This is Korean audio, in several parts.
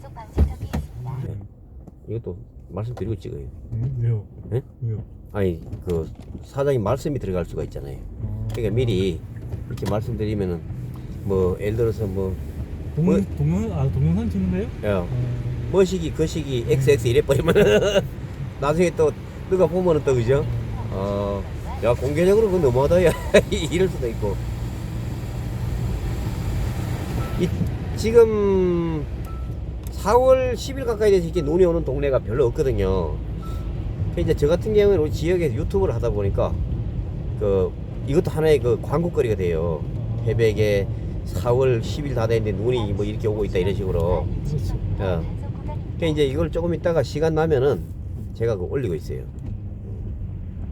과속 방지턱이 있습니다. 네. 이것도 말씀드리고 찍어요. 왜요? 네? 왜요? 아니 그 사장님 말씀이 들어갈 수가 있잖아요. 그러니까 미리 이렇게 말씀드리면은 뭐 예를 들어서 뭐 동영상 찍는데요? 야, 뭐 시기 그 시기 XX 이래 버리면 나중에 또 누가 보면은 또 그죠? 야 공개적으로 그거 너무하다 야 이럴 수도 있고. 지금 4월 10일 가까이 돼서 이렇게 눈이 오는 동네가 별로 없거든요. 이제 저 같은 경우는 우리 지역에서 유튜브를 하다 보니까 그 이것도 하나의 그 광고거리가 돼요. 태백에 4월 10일 다 됐는데 눈이 뭐 이렇게 오고 있다 이런 식으로. 그러니까 이제 이걸 조금 있다가 시간 나면은 제가 그 올리고 있어요.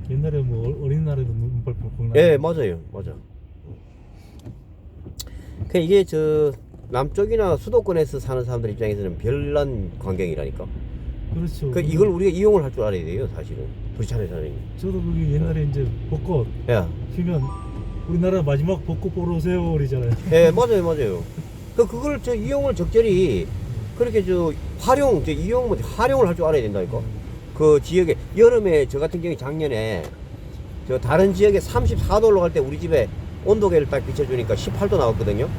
옛날에 뭐 어린날에도 눈발 뻥뻥 예, 맞아요, 맞아. 그 이게 저 남쪽이나 수도권에서 사는 사람들 입장에서는 별난 광경이라니까. 그렇죠. 그 이걸 우리가 이용을 할 줄 알아야 돼요, 사실은. 부산에 사는. 저도 그게 옛날에 이제 벚꽃 야, 피면 우리나라 마지막 벚꽃 보러 오세요 그러잖아요. 예, 맞아요, 맞아요. 그걸 저 이용을 적절히 그렇게 저 활용, 저 이용 뭐 활용을 할 줄 알아야 된다니까. 그 지역에 여름에 저 같은 경우 작년에 저 다른 지역에 34도로 갈 때 우리 집에 온도계를 딱 비춰주니까 18도 나왔거든요.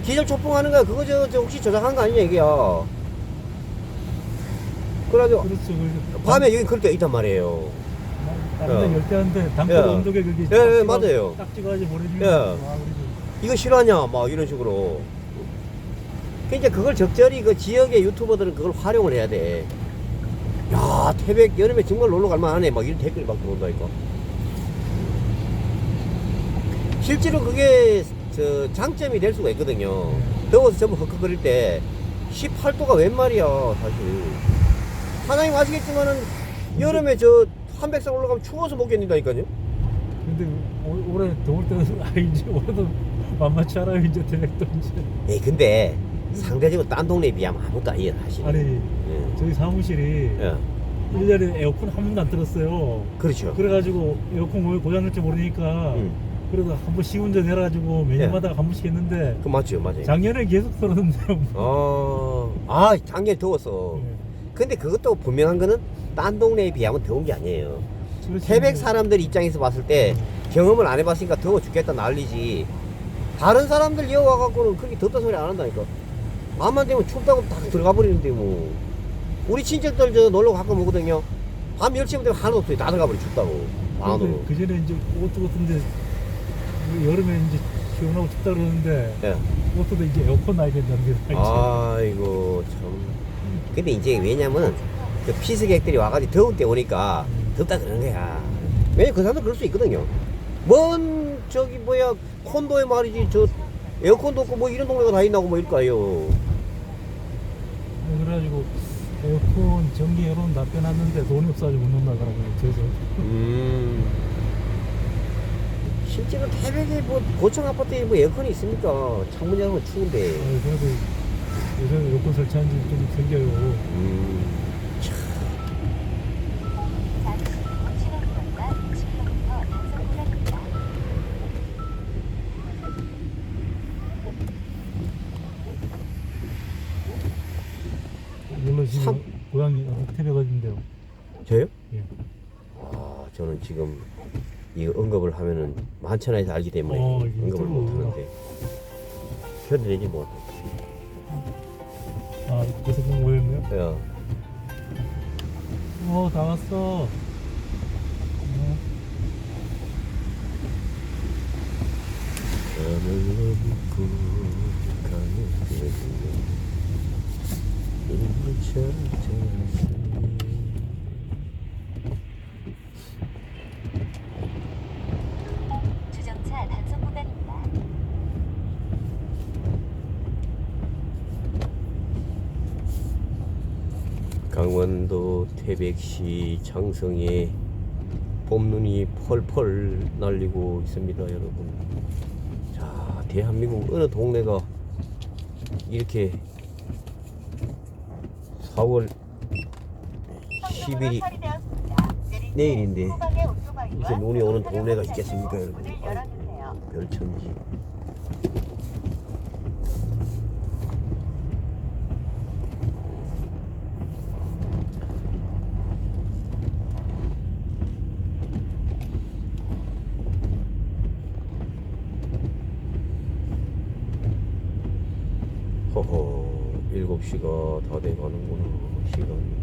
디젤 초풍하는 거야. 그거 저 혹시 저장한 거 아니냐 이게야. 그래가지고 그렇죠. 밤에 여기 그럴 때가 있단 말이에요. 다른 데 열대한데 담고 야. 온도계 그게 예, 맞아요. 딱 찍어가지고 보내주면 야. 와, 우리도 이거 싫어하냐 막 이런 식으로. 그러니까 그걸 적절히 그 지역의 유튜버들은 그걸 활용을 해야 돼. 야 태백 여름에 정말 놀러 갈만하네 막 이런 댓글이 막 들어온다니까. 실제로 그게 저 장점이 될 수가 있거든요. 더워서 전부 헉헉거릴 때 18도가 웬 말이야 사실. 사장님 아시겠지만은 여름에 저 한백산 올라가면 추워서 못 견딘다니까요. 근데 올해 더울 때는 이제 올해도 만만치 않아요 이제 태백도 이제. 에이 근데 상대적으로 딴 동네에 비하면 아무것도 아니에요 사실. 아니 예. 저희 사무실이 예. 1년에 에어컨 한 번도 안 틀었어요. 그렇죠. 그래가지고 에어컨 왜 고장날지 모르니까 그래도 한 번 시운전 해가지고 매년마다 한 번씩 했는데 그 맞죠, 맞아요. 작년에 계속 틀었는데요. 작년에 더웠어. 네. 근데 그것도 분명한 거는 딴 동네에 비하면 더운 게 아니에요. 그렇지. 태백 사람들 입장에서 봤을 때 경험을 안 해봤으니까 더워 죽겠다 난리지. 다른 사람들 이어와갖고는 그렇게 덥다 소리 안 한다니까. 밤만 되면 춥다고 딱 들어가 버리는데 뭐. 우리 친척들 저 놀러 가끔 오거든요. 밤 10시부터 되면 하나도 없어요. 다 들어가 버려 춥다고. 방안으로. 그 전에 이제 옷도 같은데 여름에 이제 시원하고 춥다 그러는데 예. 옷도 이제 에어컨 놔야 된다는 게 아이고 참. 근데 이제 왜냐면 그 피서객들이 와가지고 더울 때 오니까 덥다 그러는 거야. 왜냐면 그 사람들 그럴 수 있거든요. 먼 저기 뭐야 콘도에 말이지 저 에어컨도 없고 뭐 이런 동네가 다 있나고 뭐 이럴 거예요. 그래가지고 에어컨 전기 에어컨 다 빼놨는데 돈이 없어가지고 못 논다더라고요. 그래서 실제로 태백에 뭐 고층 아파트에 뭐 에어컨이 있습니까? 창문 열면 추운데. 그래도 요새 에어컨 설치한 지 좀 생겨요. 잠시 후 신호위반과 60km 단속 구간입니다. 물론 지금 참. 고향이 태백 어딘데요? 저요? 예. 저는 지금 이거 언급을 하면은 만천하에서 알기 때문에 이게 언급을 또 못 하는데 견뎌내지 못. 그래서 그런 거였네요. 야, 다 왔어. 밤을 넘고 가는데 이미 찾아왔으니 주정차 단속 구간입니다. 강원도 태백시 장성에 봄눈이 펄펄 날리고 있습니다, 여러분. 자, 대한민국 어느 동네가 이렇게 4월 10일이 내일인데 이렇게 눈이 오는 동네가 있겠습니까, 여러분? 별천지. 허허 7시가 다 돼가는구나 시간이.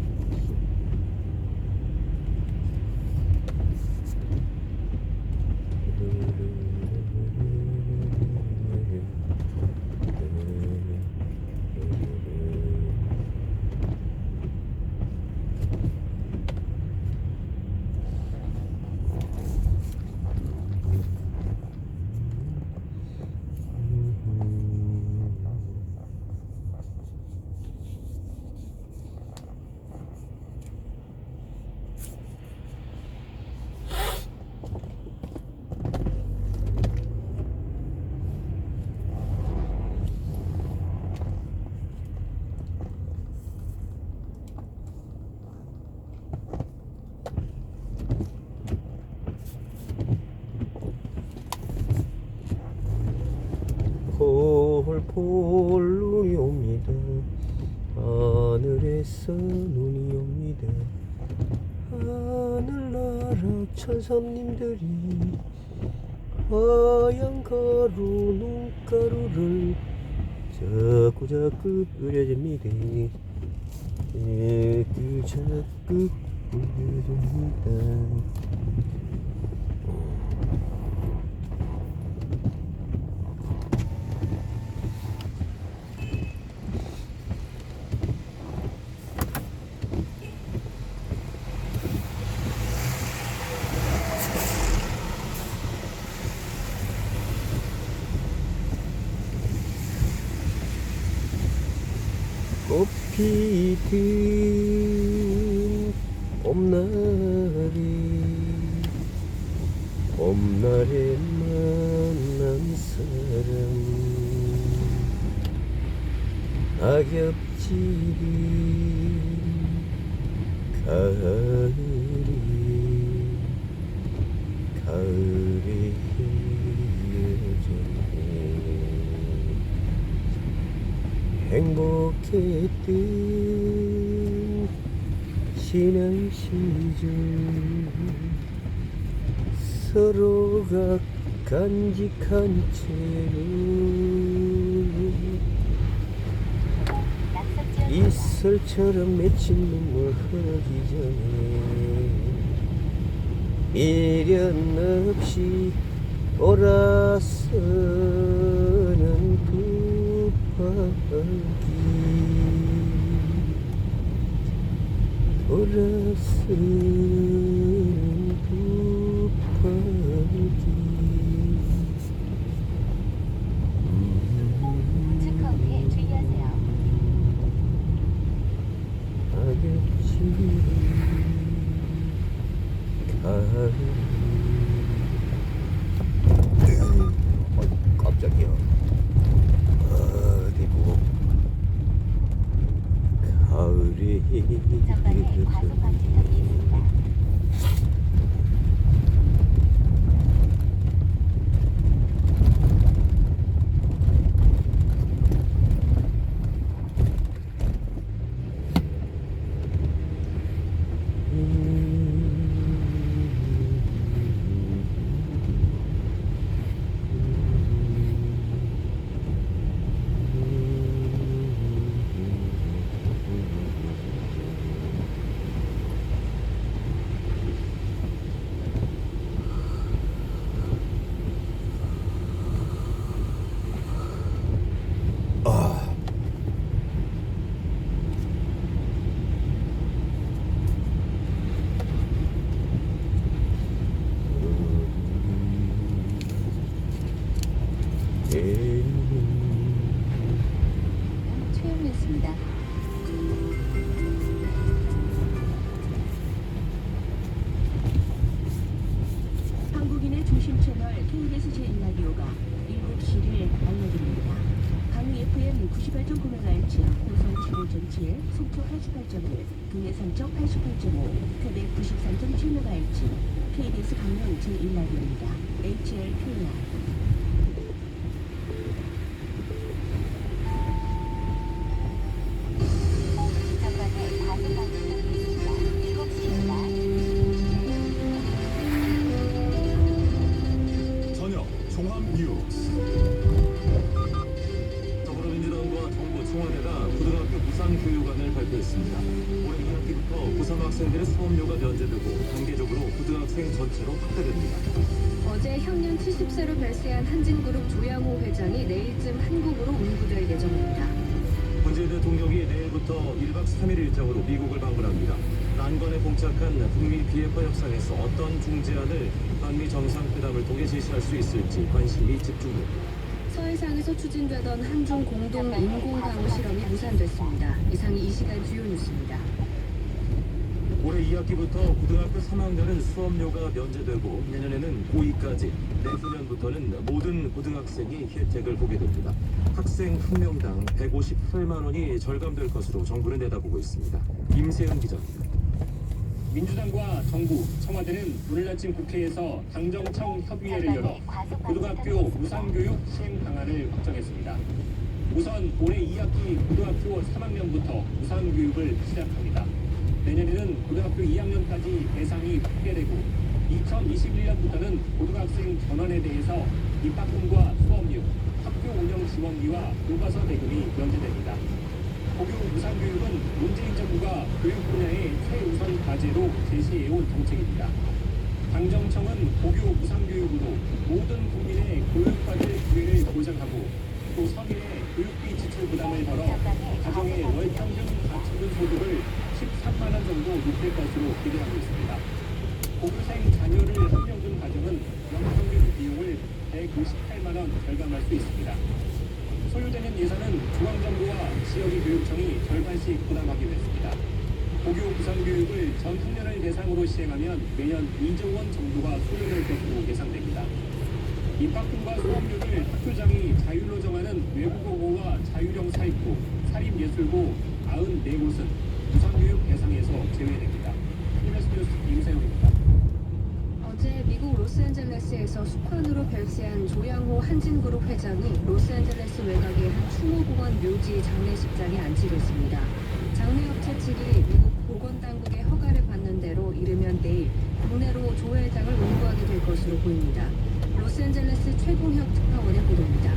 폴폴 눈이 옵니다. 하늘에서 눈이 옵니다. 하늘나라 천사님들이 하얀 가루 눈가루를 자꾸자꾸 뿌려줍니다. 자꾸 뿌려줍니다. 꽃피든 봄날에 만난 사람 낙엽지린 가을이 행복했던 지난 시절 서로가 간직한 채로 이슬처럼 맺힌 눈물 흐르기 전에 미련 없이 돌아서는 우측 커브에 주의하세요. 깜짝이야. 어디고 가을이 전방에 과속 방지턱이 있습니다. 채용했습니다. 한국인의 중심 채널 KBS 제1라디오가 7시를 알려드립니다. 강릉 FM 98.9MHz, 고성 15.7, 속초 88.1, 동해상적 88.5, 태백 93.7MHz, KBS 강릉 제1라디오입니다. HLKR 전방에 과속 방지턱이 있습니다. 7시입니다. 저녁 종합 뉴스. 더불어민주당과 정부 교육안을 발표했습니다. 올해 2학기부터 고3 학생들의 수업료가 면제되고 단계적으로 고등학생 전체로 확대됩니다. 어제 향년 70세로 별세한 한진그룹 조양호 회장이 내일쯤 한국으로 운구될 예정입니다. 문재인 대통령이 내일부터 1박 3일 일정으로 미국을 방문합니다. 난관에 봉착한 북미 비핵화 협상에서 어떤 중재안을 한미 정상회담을 통해 제시할 수 있을지 관심이 집중됩니다. 서해상에서 추진되던 한중 공동 인공강우 실험이 무산됐습니다. 이상이 이 시간 주요 뉴스입니다. 올해 2학기부터 고등학교 3학년은 수업료가 면제되고 내년에는 고2까지 내후년부터는 모든 고등학생이 혜택을 보게 됩니다. 학생 한 명당 158만 원이 절감될 것으로 정부는 내다보고 있습니다. 임세은 기자입니다. 민주당과 정부, 청와대는 오늘 아침 국회에서 당정청 협의회를 열어 고등학교 무상교육 시행 방안을 확정했습니다. 우선 올해 2학기 고등학교 3학년부터 무상교육을 시작합니다. 내년에는 고등학교 2학년까지 대상이 확대되고 2021년부터는 고등학생 전원에 대해서 입학금과 수업료, 학교 운영 지원비와 교과서 대금이 면제됩니다. 고교 무상교육은 문재인 정부가 교육 분야의 최우선 과제로 제시해온 정책입니다. 당정청은 고교 무상교육으로 모든 국민의 교육받을 기회를 보장하고 또 성인의 교육비 지출 부담을 덜어 가정의 월 평균 가처분 소득을 13만 원 정도 높일 것으로 기대하고 있습니다. 고교생 자녀를 한 명 둔 가정은 영평균 비용을 158만 원 절감할 수 있습니다. 소요되는 예산은 중앙정부와 지역의 교육청이 절반씩 부담하기로 했습니다. 고교 무상교육을 전 학년을 대상으로 시행하면 매년 2조 원 정도가 소요될 것으로 예상됩니다. 입학금과 수업료를 학교장이 자율로 정하는 외국어고와 자율형 사립고, 사립예술고 94곳은 무상교육 대상에서 제외됩니다. KBS 뉴스 임세영입니다. 어제 미국 로스앤젤레스에서 숙환으로 별세한 조양호 한진그룹 회장이 로스앤젤레스 외곽의 한 추모공원 묘지 장례식장에 안치됐습니다. 장례업체 측이 미국 보건당국의 허가를 받는 대로 이르면 내일 국내로 조 회장을 운구하게 될 것으로 보입니다. 로스앤젤레스 최동혁 특파원의 보도입니다.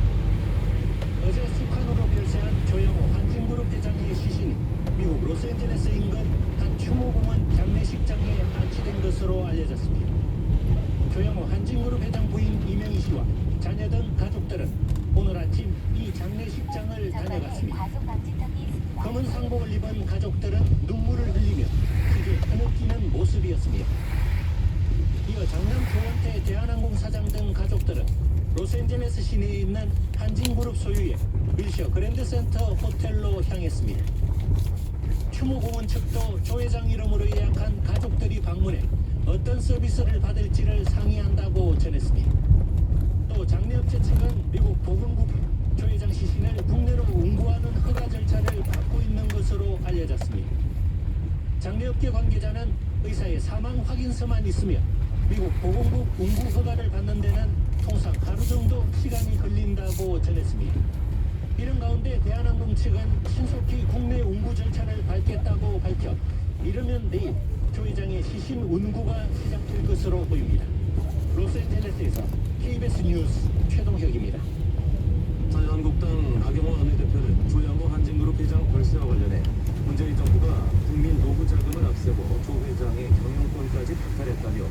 어제 숙환으로 별세한 조양호 한진그룹 회장의 시신이 미국 로스앤젤레스 인근 한 추모공원 장례식장에 안치된 것으로 알려졌습니다. 조양호 한진그룹 회장 부인 이명희 씨와 자녀 등 가족들은 오늘 아침 이 장례식장을 다녀갔습니다. 검은 상복을 입은 가족들은 눈물을 흘리며 크게 흐느끼는 모습이었습니다. 이어 장남 조원태 대한항공 사장 등 가족들은 로스앤젤레스 시내에 있는 한진그룹 소유의 윌셔 그랜드센터 호텔로 향했습니다. 추모공원 측도 조 회장 이름으로 예약한 가족들이 방문해 어떤 서비스를 받을지를 상의한다고 전했습니다. 또 장례업체 측은 미국 보건국 조 회장 시신을 국내로 운구하는 허가 절차를 받고 있는 것으로 알려졌습니다. 장례업계 관계자는 의사의 사망 확인서만 있으며 미국 보건국 운구 허가를 받는 데는 통상 하루 정도 시간이 걸린다고 전했습니다. 이런 가운데 대한항공 측은 신속히 국내 운구 절차를 밟겠다고 밝혀 이르면 내일 조 회장의 시신 운구가 시작될 것으로 보입니다. 로스앤젤레스에서 KBS 뉴스 최동혁입니다. 자유한국당 나경원 원내대표는 조양호 한진그룹 회장 벌새와 관련해 문재인 정부가 국민 노후 자금을 앞세고 조 회장의 경영권까지 박탈했다며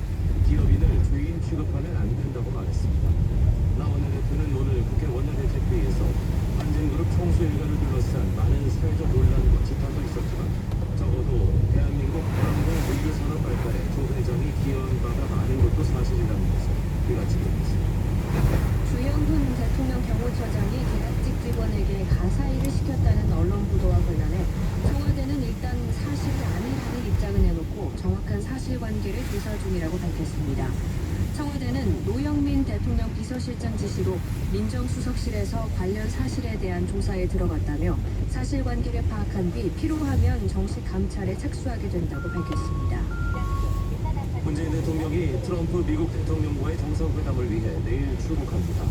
기업인을 주인 취급하면 안 된다고 말했습니다. 나 원내대표는 오늘 국회 원내대책회의에서 한진그룹 총수 일가를 둘러싼 많은 사회적 논란과 지탄도 있었지만 적어도 대한민국 항공 물류 산업 발달에 조 회장이 기여한 바가 많은 것도 사실이라는 것을 우리가 지켜냈습니다. 주영훈 대통령 경호처장이 계약직 직원에게 가사일을 시켰다는 언론 보도와 관련해 청와대는 일단 사실이 아니라는 입장을 내놓고 정확한 사실관계를 조사 중이라고 밝혔습니다. 청와대는 노영민 대통령 비서실장 지시로 민정수석실에서 관련 사실에 대한 조사에 들어갔다며 사실관계를 파악한 뒤 필요하면 정식 감찰에 착수하게 된다고 밝혔습니다. 문재인 대통령이 트럼프 미국 대통령과의 정상회담을 위해 내일 출국합니다.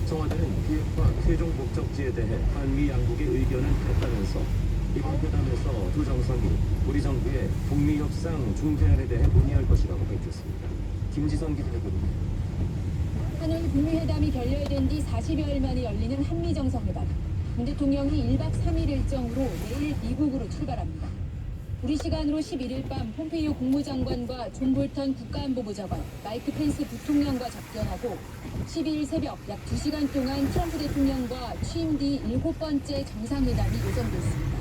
청와대는 비핵화 최종 목적지에 대해 한미 양국의 의견을 냈다면서 이번 회담에서 두 정상이 우리 정부의 북미 협상 중재안에 대해 논의할 것이라고 밝혔습니다. 김지선 기자의 보도입니다. 한일 북미 회담이 결렬된 뒤 40여일 만에 열리는 한미 정상회담. 문 대통령이 1박 3일 일정으로 내일 미국으로 출발합니다. 우리 시간으로 11일 밤 폼페이오 국무장관과 존 볼턴 국가안보보좌관, 마이크 펜스 부통령과 접견하고 12일 새벽 약 2시간 동안 트럼프 대통령과 취임 뒤 7번째 정상회담이 예정돼 있습니다.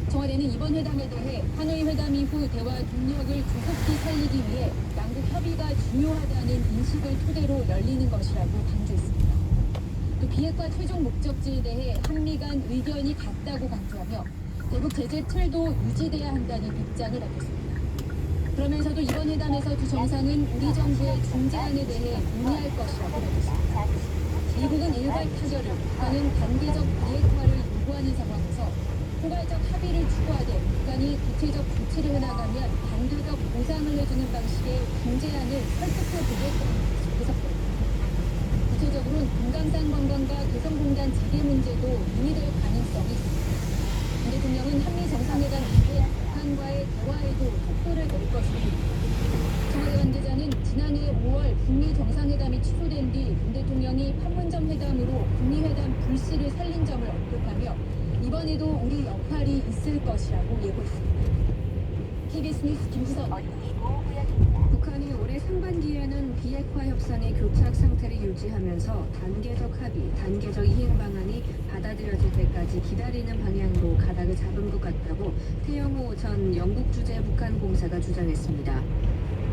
청와대는 이번 회담에 대해 하노이 회담 이후 대화 동력을 조속히 살리기 위해 양국 협의가 중요하다는 인식을 토대로 열리는 것이라고 강조했습니다. 또 비핵화 최종 목적지에 대해 한미 간 의견이 같다고 강조하며 대북 제재 틀도 유지돼야 한다는 입장을 밝혔습니다. 그러면서도 이번 회담에서 두 정상은 우리 정부의 중재안에 대해 논의할 것이라고 밝혔습니다. 미국은 일괄 타결을, 북한은 단계적 비핵화를 요구하는 상황에서 포괄적 합의를 추구하되 북한이 구체적 조치를 해나가면 단계적 보상을 해주는 방식의 중재안을 설득해 보겠다는 것으로 해석됩니다. 구체적으로는 금강산 관광과 개성공단 재개 문제도 논의될 가능성이 있습니다. 문 대통령은 한미 정상회담 이후에 북한과의 대화에도 속도를 낼 것입니다. 청와대 관계자는 지난해 5월 북미 정상회담이 취소된 뒤 문 대통령이 판문점 회담으로 북미 회담 불씨를 살린 점을 언급하며 이번에도 우리 역할이 있을 것이라고 예고했습니다. KBS 뉴스 김수선. 북한이 올해 상반기에는 비핵화 협상의 교착 상태를 유지하면서 단계적 합의, 단계적 이행 방안이 받아들여질 때까지 기다리는 방향으로 가닥을 잡은 것 같다고 태영호 전 영국 주재 북한 공사가 주장했습니다.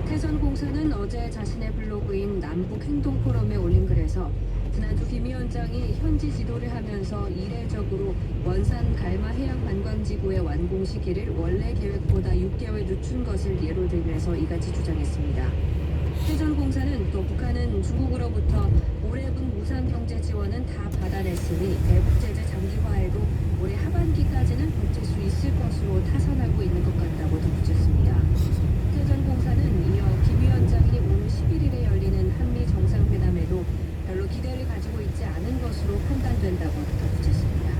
태 전 공사는 어제 자신의 블로그인 남북 행동 포럼에 올린 글에서 지난주 김 위원장이 현지 지도를 하면서 이례적으로 원산 갈마 해양 관광지구의 완공 시기를 원래 계획보다 6개월 늦춘 것을 예로 들면서 이같이 주장했습니다. 태 전 공사는 또 북한은 중국으로부터 올해분 무상 경제 지원은 다 받아냈으니 대북 제재 장기화에도 올해 하반기까지는 버틸 수 있을 것으로 타선하고 있는 것 같다고 덧붙였습니다. 태 전 공사는 이어 김 위원장이 오늘 11일에 열리는 한미 정상회담에도 별로 기대를 가지고 있지 않은 것으로 판단된다고 덧붙였습니다.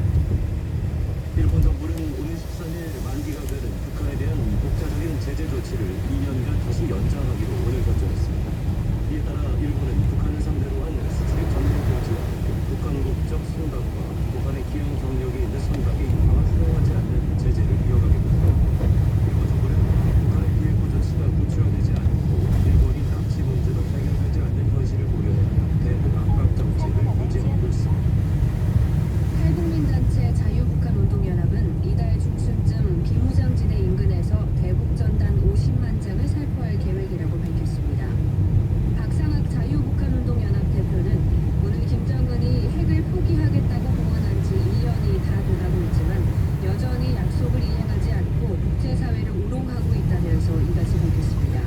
일본 정부는 오늘 13일 만기가 되는 북한에 대한 독자적인 제재 조치를 2년간 다시 연장하기로 오늘 결정했습니다. 이에 따라 일본은 북한을 상대로 한 수출입 전면 금지와 북한 국적 승각과 북한의 기형 경력이 있는 선박이 이상을 사용하지 않는 제재를 이어가겠습니다. 일본 정부는 북한의 비핵화 조치가 구체화되지 않고 일본이 납치 문제도 해결되지 않는 현실을 고려해 대북 압박 정책을 유지하고 있습니다. 탈북민단체 자유북한운동연합은 이달 중순쯤 비무장지대 인근에서 대북전단 50만 장을 살포할 계획이라고 밝혔습니다. 박상학 자유북한운동연합 대표는 오늘 김정은이 핵을 포기하겠다고 공언한 지 2년이 다 돼가고 있지만 여전히 약속을 이행하지 않고 국제사회를 우롱하고 있다면서 이같이 밝혔습니다.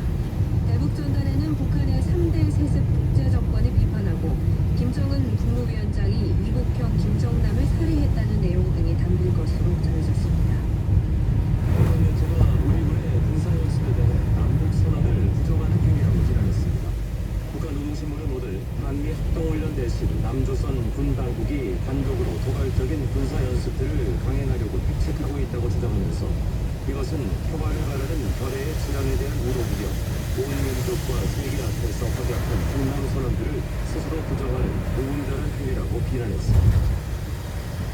대북전단에는 북한의 3대 세습 독재정권을 비판하고 김정은 국무위원장이 이국형 김정남을 살해했다는 내용 등이 담길 것으로 전해졌습니다. 북한 연체가 우리 군의 군사연습에 대해 남북 선언을 부정하는 행위라고 비난했습니다. 북한 노동신문은 오늘 한미 합동훈련 대신 남조선 군 당국이 단독으로 도발적인 군사연습들을 강행하려고 대책하고 있다고 주장하면서 이것은 평화를 바라는 결의의 실현에 대한 우롱이며 온 민족과 세계 앞에서 확약한 국남 선언들을 스스로 부정하는 무분별한 행위라고 비난했습니다.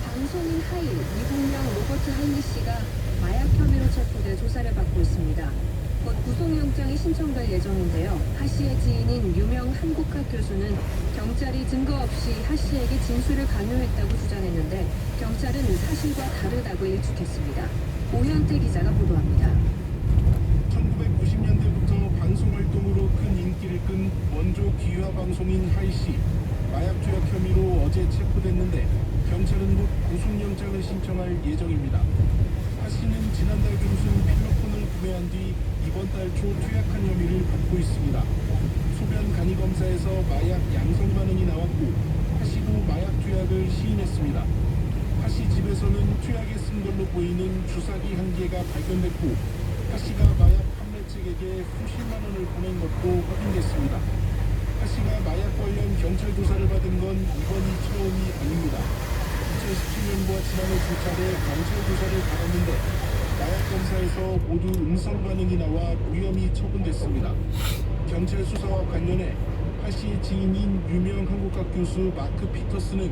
방송인 하일, 미국령 로버트 하일리 씨가 마약 혐의로 체포돼 조사를 받고 있습니다. 곧 구속영장이 신청될 예정인데요. 하 씨의 지인인 유명 한국학 교수는 경찰이 증거 없이 하 씨에게 진술을 강요했다고 주장했는데 경찰은 사실과 다르다고 일축했습니다. 오현태 기자가 보도합니다. 1990년대부터 방송 활동으로 큰 인기를 끈 원조 기화 방송인 하이 씨. 마약 투약 혐의로 어제 체포됐는데 경찰은 곧 구속영장을 신청할 예정입니다. 하 씨는 지난달 중순 필로폰을 구매한 뒤 이번 달 초 투약한 혐의를 받고 있습니다. 소변 간이 검사에서 마약 양성 반응이 나왔고 하 씨도 마약 투약을 시인했습니다. 하 씨 집에서는 투약에 쓴 걸로 보이는 주사기 한 개가 발견됐고 하 씨가 마약 판매책에게 수십만 원을 보낸 것도 확인됐습니다. 하 씨가 마약 관련 경찰 조사를 받은 건 이번이 처음이 아닙니다. 2017년과 지난해 두 차례 경찰 조사를 받았는데 마약 검사에서 모두 음성 반응이 나와 무혐의 처분됐습니다. 경찰 수사와 관련해 하 씨의 지인인 유명 한국학 교수 마크 피터스는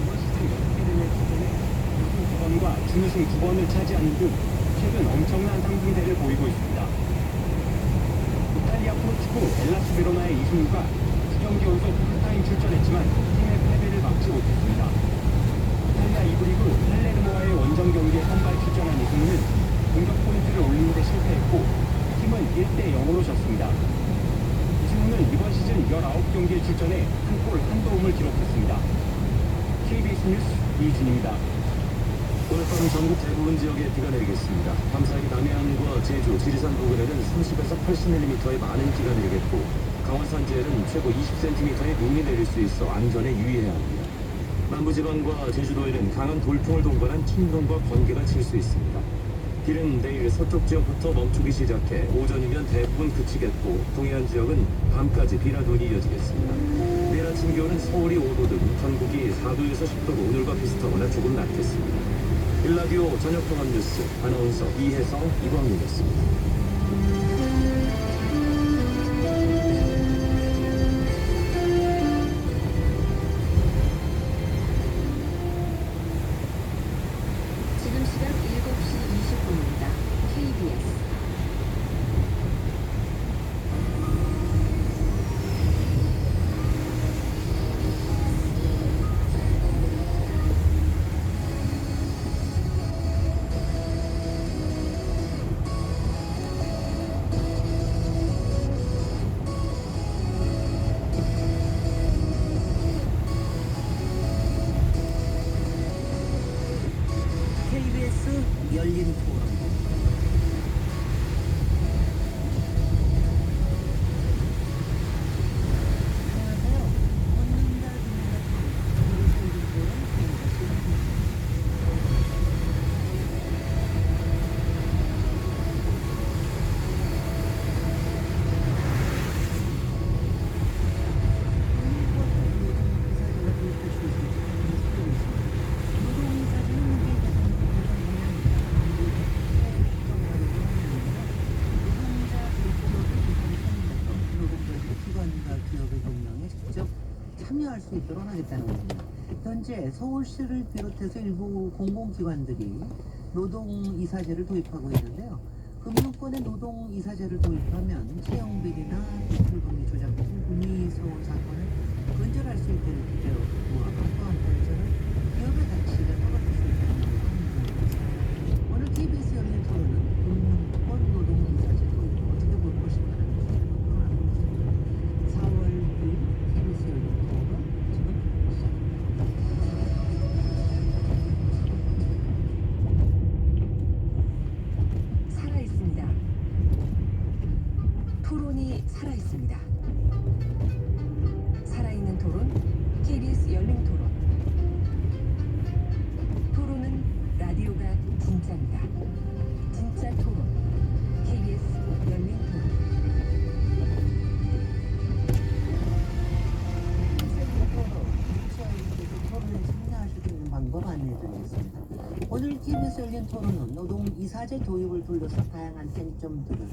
준우승 2번을 차지하는 등 최근 엄청난 상승세를 보이고 있습니다. 이탈리아 프로축구 엘라스 베로나의 이승우가 2경기 연속 풀타임 출전했지만 팀의 패배를 막지 못했습니다. 이탈리아 2부 리그 팔레르모와의 원정 경기에 선발 출전한 이승우는 공격 포인트를 올리는 데 실패했고 팀은 1대 0으로 졌습니다. 이승우는 이번 시즌 19경기에 출전해 한 골 한 도움을 기록했습니다. KBS 뉴스 이준입니다. 오늘 밤 전국 대부분 지역에 비가 내리겠습니다. 밤사이 남해안과 제주, 지리산 부근에는 30에서 80mm의 많은 비가 내리겠고 강원 산지에는 최고 20cm의 눈이 내릴 수 있어 안전에 유의해야 합니다. 남부지방과 제주도에는 강한 돌풍을 동반한 천둥과 번개가 칠 수 있습니다. 비는 내일 서쪽 지역부터 멈추기 시작해 오전이면 대부분 그치겠고 동해안 지역은 밤까지 비나 눈이 이어지겠습니다. 내일 아침 기온은 서울이 5도 등 전국이 4도에서 10도로 오늘과 비슷하거나 조금 낮겠습니다. 일라디오 저녁 통합 뉴스 아나운서 이혜성 이광민이었습니다. 지금 시각 7시 20분입니다. KBS 열린 토론. 안녕하세요. 묻는다 참여할 수 있도록 하겠다는 겁니다. 현재 서울시를 비롯해서 일부 공공기관들이 노동이사제를 도입하고 있는데요. 금융권의 노동이사제를 도입하면 채용비리나 대출금리 조작 등 금리소 사건을 근절할 수 있다는 기대로 또 한편에서는 기업의 가치가 떨어질 수 있다는 겁니다. 오늘 KBS 열린 토론은 금융권 노동이사제 도입 어떻게 볼 것인가라는 주제로 토론하고 있습니다. 4월 2일 KBS 열린 토론 지금 살아있습니다. 토론이 살아있습니다. 살아있는 토론, KBS 열린 토론. 토론은 라디오가 진짜입니다. 진짜 토론, KBS 열린 토론. 토론에 참여하실 수 있는 방법 안내해드리겠습니다. 오늘 KBS 열린 토론은 노동이사제 도입을 둘러서 다양한 쟁점들을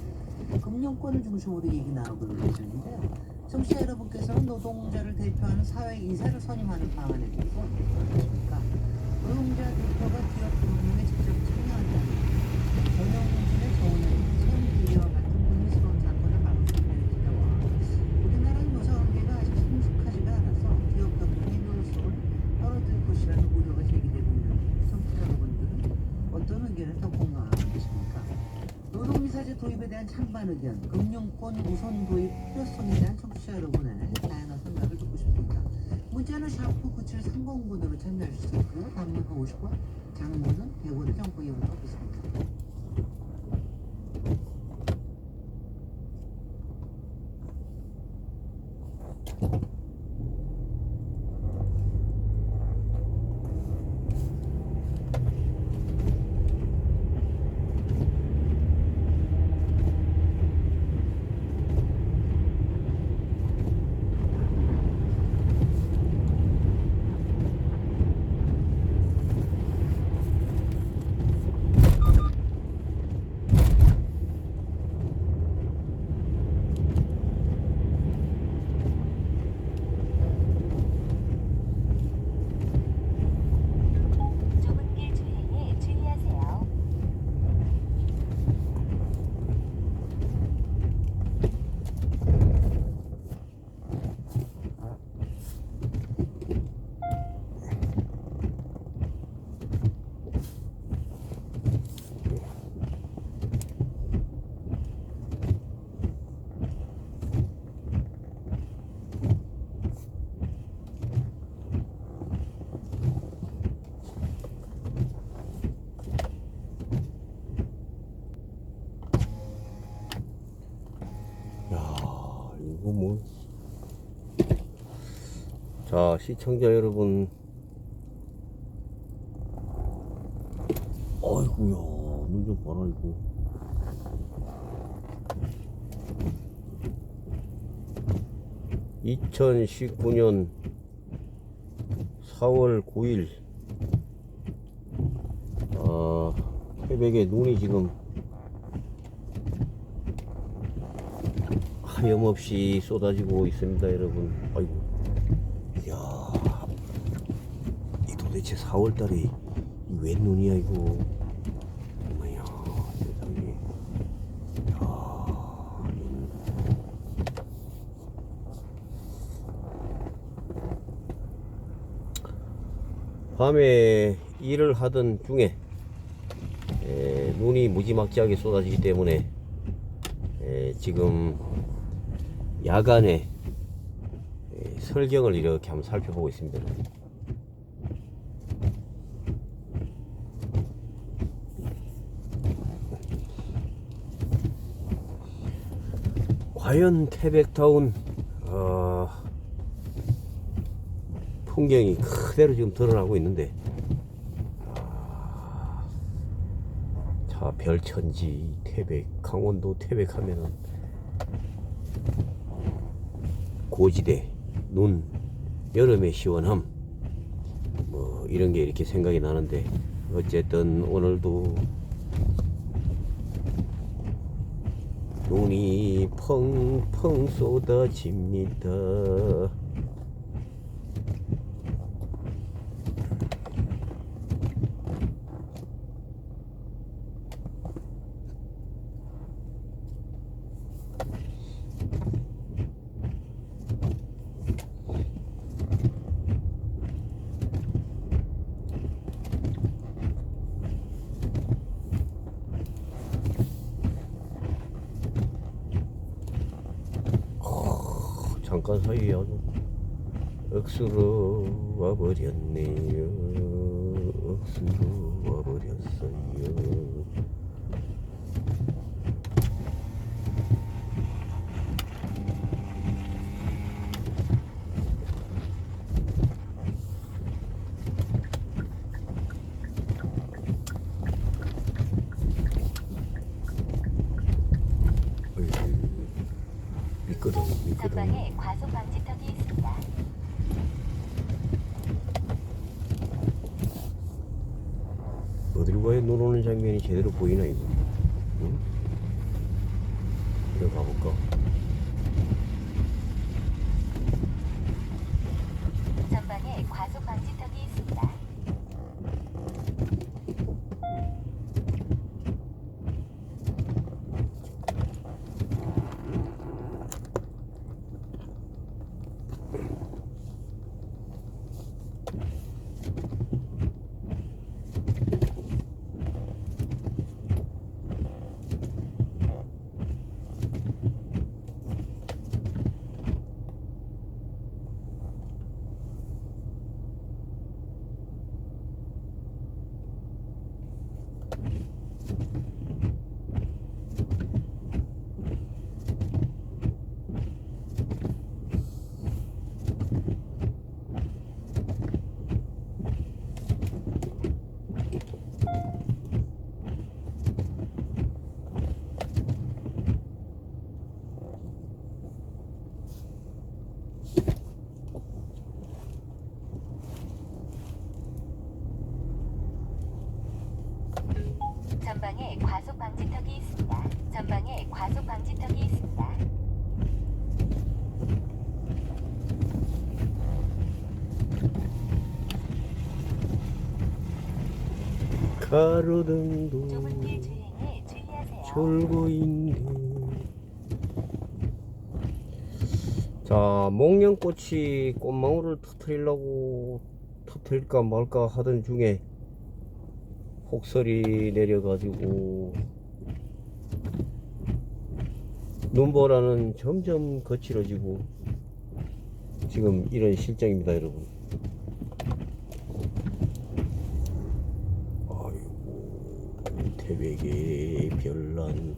금융권을 중심으로 얘기 나누고 있는 예정인데요. 청취자 여러분께서는 노동자를 대표하는 사회이사를 선임하는 방안에 대해서 어떻게 생각하십니까? 노동자 대표가 기업 경영에 직접 참여한다면 경영진의 경우는 채용비리와 같은 불미스러운 사건을 막을 수 있다는 기대와 우리나라의 노사관계가 아직 성숙하지가 않아서 기업 경영의 효율성을 떨어질 것이라는 우려가 제기되고 있는 청취자 여러분들은 어떤 의견에 더 공감하고 계십니까? 노동이사제 도입에 대한 찬반 의견, 금융권 우선 도입 필요성에 대한 청취자 여러분의 다양한 생각을 듣고 싶습니다. 문자는 샤프 9730번으로 참여할 수 있고요. 단문 50원, 장문은 100원의 정보 이용료가 있습니다. 자, 시청자 여러분, 아이고야, 눈 좀 봐라 이거. (2019년 4월 9일) 태백에 눈이 지금 하염없이 쏟아지고 있습니다 여러분. 아이고, 이야, 이 도대체 4월달에 웬 눈이야 이거. 어머야 세상에. 밤에 일을 하던 중에 눈이 무지막지하게 쏟아지기 때문에 지금 야간에 설경을 이렇게 한번 살펴보고 있습니다. 과연 태백타운 풍경이 그대로 지금 드러나고 있는데, 자, 별천지 태백, 강원도 태백 하면은 고지대, 눈, 여름의 시원함, 뭐 이런 게 이렇게 생각이 나는데, 어쨌든 오늘도 눈이 펑펑 쏟아집니다. 잠깐 사이에 아주 억수로 와버렸네요. 억수로 와버렸어요. 전방에 과속 방지턱이 있습니다. 어디로 가야 눈 오는 장면이 제대로 보이나 이거? 응? 여기 가볼까? 전방에 과속 방지턱이 있습니다. 전방에 과속 방지턱이 있습니다. 전방에 과속 방지턱이 있습니다. 가로등도 좁은 길 주행에 주의하세요. 졸고 있네. 자, 목련꽃이 꽃망울을 터뜨릴까 말까 하던 중에 폭설이 내려가지고 눈보라는 점점 거칠어지고 지금 이런 실정입니다 여러분. 아이고, 태백의 별난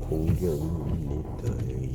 풍경입니다.